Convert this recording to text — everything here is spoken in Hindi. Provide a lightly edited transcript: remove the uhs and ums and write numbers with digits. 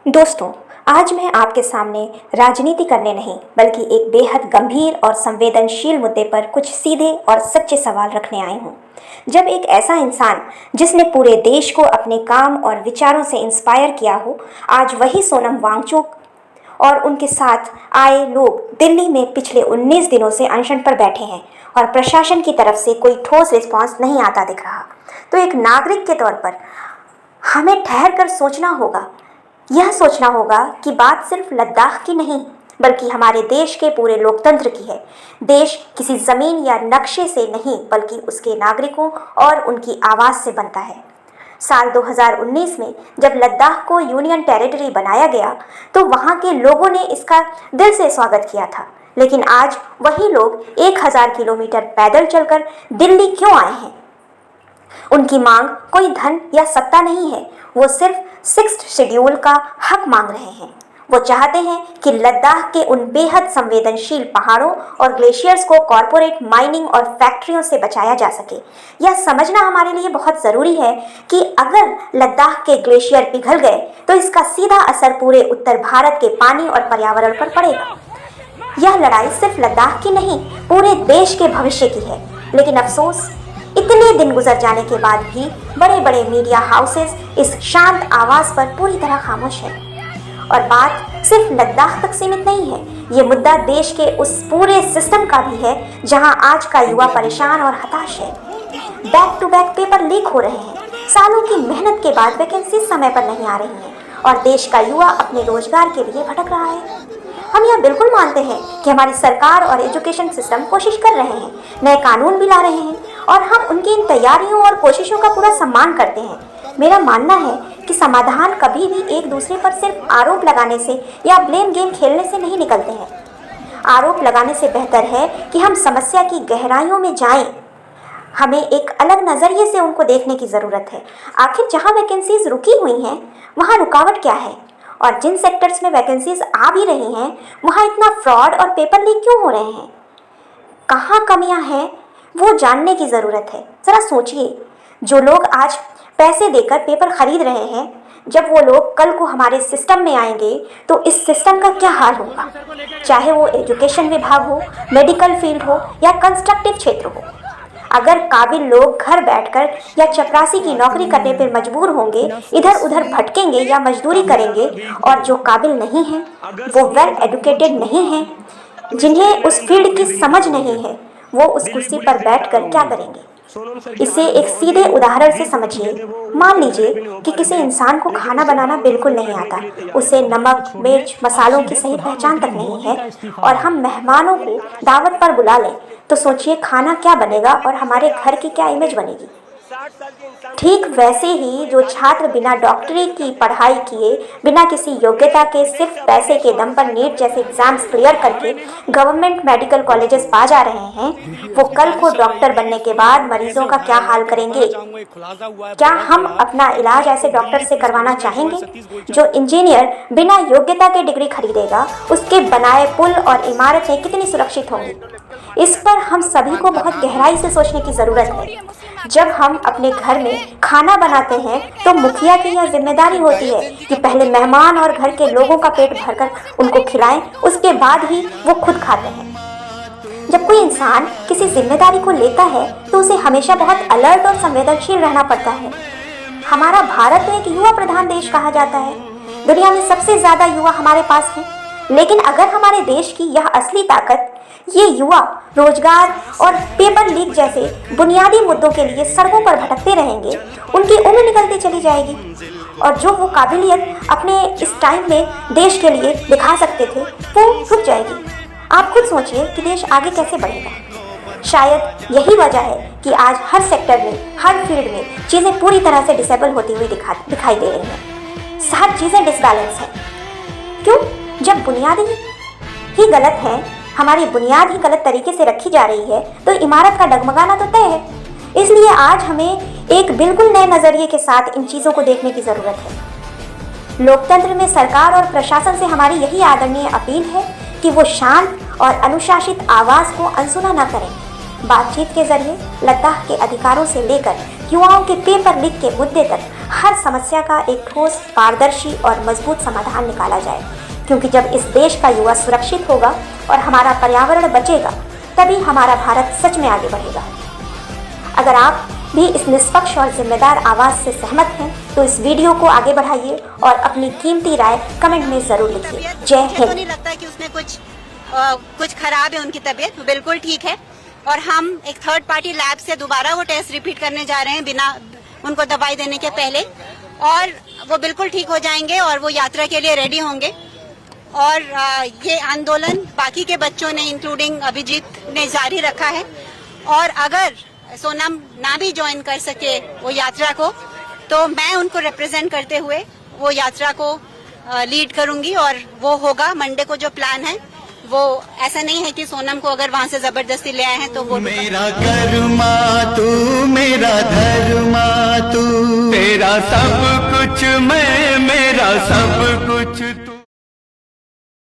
दोस्तों, आज मैं आपके सामने राजनीति करने नहीं बल्कि एक बेहद गंभीर और संवेदनशील मुद्दे पर कुछ सीधे और सच्चे सवाल रखने आई हूँ। जब एक ऐसा इंसान जिसने पूरे देश को अपने काम और विचारों से इंस्पायर किया हो, आज वही सोनम वांगचुक और उनके साथ आए लोग दिल्ली में पिछले 19 दिनों से अनशन पर बैठे हैं और प्रशासन की तरफ से कोई ठोस रिस्पांस नहीं आता दिख रहा, तो एक नागरिक के तौर पर हमें ठहर कर सोचना होगा। यह सोचना होगा कि बात सिर्फ लद्दाख की नहीं बल्कि हमारे देश के पूरे लोकतंत्र की है। देश किसी जमीन या नक्शे से नहीं बल्कि उसके नागरिकों और उनकी आवाज़ से बनता है। साल 2019 में जब लद्दाख को यूनियन टेरिटरी बनाया गया तो वहाँ के लोगों ने इसका दिल से स्वागत किया था, लेकिन आज वही लोग 1000 किलोमीटर पैदल चलकर दिल्ली क्यों आए हैं? उनकी मांग कोई धन या सत्ता नहीं है, वो सिर्फ 6th शेड्यूल का हक मांग रहे हैं। वो चाहते हैं कि लद्दाख के उन बेहद संवेदनशील पहाड़ों और ग्लेशियर्स को कॉरपोरेट माइनिंग और फैक्ट्रियों से बचाया जा सके। यह समझना हमारे लिए बहुत ज़रूरी है कि अगर लद्दाख के ग्लेशियर पिघल गए तो इसका सीधा असर पूरे उत्तर भारत के पानी और पर्यावरण पर पड़ेगा। यह लड़ाई सिर्फ लद्दाख की नहीं, पूरे देश के भविष्य की है। लेकिन अफसोस, इतने दिन गुजर जाने के बाद भी बड़े बड़े मीडिया हाउसेस इस शांत आवाज़ पर पूरी तरह खामोश है। और बात सिर्फ लद्दाख तक सीमित नहीं है, ये मुद्दा देश के उस पूरे सिस्टम का भी है जहां आज का युवा परेशान और हताश है। Back to back paper leak हो रहे हैं, सालों की मेहनत के बाद वैकेंसी समय पर नहीं आ रही हैं और देश का युवा अपने रोजगार के लिए भटक रहा है। हम यह बिल्कुल मानते हैं कि हमारी सरकार और एजुकेशन सिस्टम कोशिश कर रहे हैं, नए कानून भी ला रहे हैं और हम उनकी इन तैयारियों और कोशिशों का पूरा सम्मान करते हैं। मेरा मानना है कि समाधान कभी भी एक दूसरे पर सिर्फ आरोप लगाने से या ब्लेम गेम खेलने से नहीं निकलते हैं। आरोप लगाने से बेहतर है कि हम समस्या की गहराइयों में जाएं। हमें एक अलग नज़रिए से उनको देखने की ज़रूरत है। आखिर जहां वैकेंसीज रुकी हुई हैं वहां रुकावट क्या है, और जिन सेक्टर्स में वैकेंसीज आ भी रही हैं वहाँ इतना फ्रॉड और पेपर लीक क्यों हो रहे हैं? कहाँ कमियाँ हैं वो जानने की ज़रूरत है। ज़रा सोचिए, जो लोग आज पैसे देकर पेपर खरीद रहे हैं, जब वो लोग कल को हमारे सिस्टम में आएंगे तो इस सिस्टम का क्या हाल होगा? चाहे वो एजुकेशन विभाग हो, मेडिकल फील्ड हो या कंस्ट्रक्टिव क्षेत्र हो। अगर काबिल लोग घर बैठकर या चपरासी की नौकरी करने पर मजबूर होंगे, इधर उधर भटकेंगे या मजदूरी करेंगे, और जो काबिल नहीं हैं, वो वेल एडुकेटेड नहीं हैं, जिन्हें उस फील्ड की समझ नहीं है, वो उस कुर्सी पर बैठकर क्या करेंगे? इसे एक सीधे उदाहरण से समझिए। मान लीजिए कि किसी इंसान को खाना बनाना बिल्कुल नहीं आता, उसे नमक, मिर्च, मसालों की सही पहचान तक नहीं है, और हम मेहमानों को दावत पर बुला लें, तो सोचिए खाना क्या बनेगा और हमारे घर की क्या इमेज बनेगी। ठीक वैसे ही जो छात्र बिना डॉक्टरी की पढ़ाई किए, बिना किसी योग्यता के, सिर्फ पैसे के दम पर नीट जैसे एग्जाम्स क्लियर करके गवर्नमेंट मेडिकल कॉलेजेस पा जा रहे हैं, वो कल को डॉक्टर बनने के बाद मरीजों का क्या हाल करेंगे? क्या हम अपना इलाज ऐसे डॉक्टर से करवाना चाहेंगे? जो इंजीनियर बिना योग्यता के डिग्री खरीदेगा, उसके बनाए पुल और इमारतें कितनी सुरक्षित होंगी? इस पर हम सभी को बहुत गहराई से सोचने की ज़रूरत है। जब हम अपने घर में खाना बनाते हैं तो मुखिया की यह जिम्मेदारी होती है कि पहले मेहमान और घर के लोगों का पेट भरकर उनको खिलाएं, उसके बाद ही वो खुद खाते हैं। जब कोई इंसान किसी जिम्मेदारी को लेता है तो उसे हमेशा बहुत अलर्ट और संवेदनशील रहना पड़ता है। हमारा भारत तो एक युवा प्रधान देश कहा जाता है, दुनिया में सबसे ज़्यादा युवा हमारे पास हैं। लेकिन अगर हमारे देश की यह असली ताकत ये युवा रोजगार और पेपर लीक जैसे बुनियादी मुद्दों के लिए सड़कों पर भटकते रहेंगे, उनकी उम्र निकलती चली जाएगी, और जो वो काबिलियत अपने इस टाइम में देश के लिए दिखा सकते थे वो रुक जाएगी। आप खुद सोचिए कि देश आगे कैसे बढ़ेगा। शायद यही वजह है कि आज हर सेक्टर में, हर फील्ड में चीज़ें पूरी तरह से डिसेबल होती हुई दिखाई दे रही हैं। हर चीज़ें डिसबैलेंस हैं। क्यों? जब बुनियादी ही गलत है, हमारी बुनियाद ही गलत तरीके से रखी जा रही है, तो इमारत का डगमगाना तो तय है। इसलिए आज हमें एक बिल्कुल नए नज़रिए के साथ इन चीज़ों को देखने की ज़रूरत है। लोकतंत्र में सरकार और प्रशासन से हमारी यही आदरणीय अपील है कि वो शांत और अनुशासित आवाज़ को अनसुना न करें। बातचीत के जरिए लद्दाख के अधिकारों से लेकर युवाओं के पेपर लीक के मुद्दे तक हर समस्या का एक ठोस, पारदर्शी और मजबूत समाधान निकाला जाए। क्योंकि जब इस देश का युवा सुरक्षित होगा और हमारा पर्यावरण बचेगा, तभी हमारा भारत सच में आगे बढ़ेगा। अगर आप भी इस निष्पक्ष और जिम्मेदार आवाज से सहमत हैं, तो इस वीडियो को आगे बढ़ाइए और अपनी कीमती राय कमेंट में जरूर लिखिए। जय हिंद। नहीं लगता कि उसमें कुछ खराब है उनकी तबीयत, बिल्कुल ठीक है। और हम एक थर्ड पार्टी लैब से दोबारा वो टेस्ट रिपीट करने जा रहे हैं बिना उनको दवाई देने के पहले, और वो बिल्कुल ठीक हो जाएंगे और वो यात्रा के लिए रेडी होंगे। और ये आंदोलन बाकी के बच्चों ने इंक्लूडिंग अभिजीत ने जारी रखा है। और अगर सोनम ना भी ज्वाइन कर सके वो यात्रा को, तो मैं उनको रिप्रेजेंट करते हुए वो यात्रा को लीड करूंगी। और वो होगा मंडे को जो प्लान है, वो ऐसा नहीं है कि सोनम को अगर वहां से जबरदस्ती ले आए हैं तो वो मेरा कर्मा तू, मेरा धर्मा तू, तेरा सब कुछ मैं, मेरा सब कुछ तू।